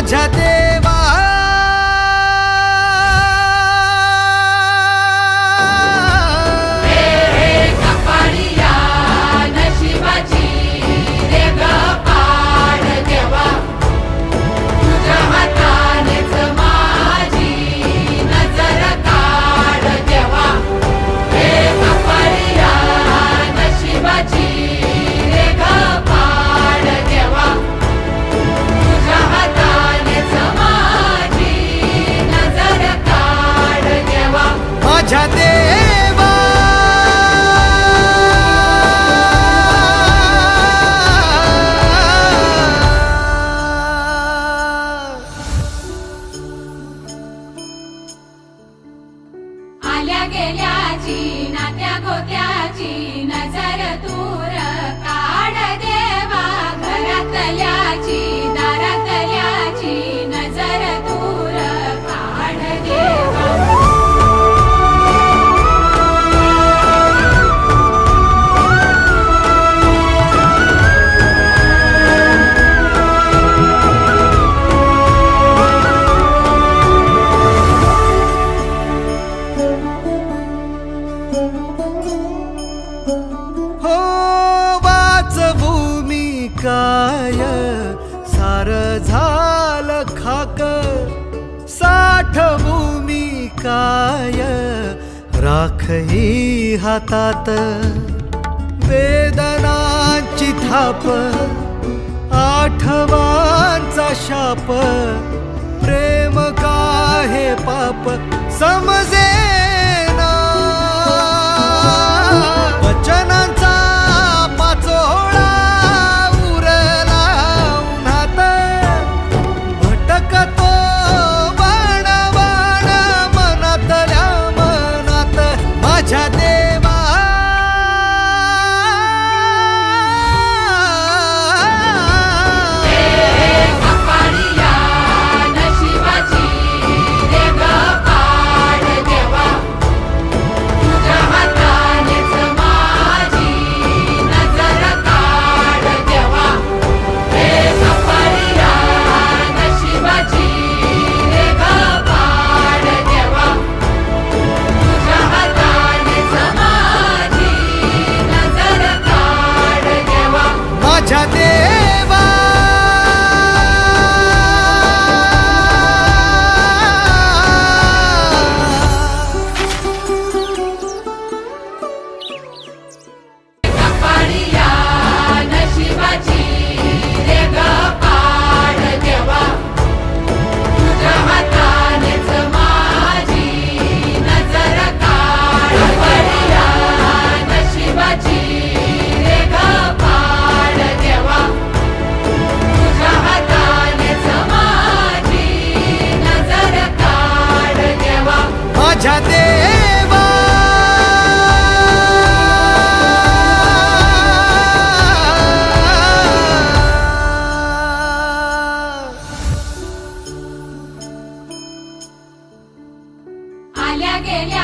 माझ्या देवा माझ्या देवा आल्या गेल्याची नात्या गोत्याची नजर दूर काढ देवा घरातल्याची दारातल्याची नजर दूर काढ देवा हो वाचवू मी काय सार झालं खाक साठवू मी काय राखही हातात वेदनांची थाप आठवांचा शाप प्रेम काहे पाप समजे वचनांचा पाचोळा उरला उन्हात भटकतो बाण बाण मनातल्या मनात माझ्या देवा माझ्या देवा माझ्या देवा आल्या गेल्या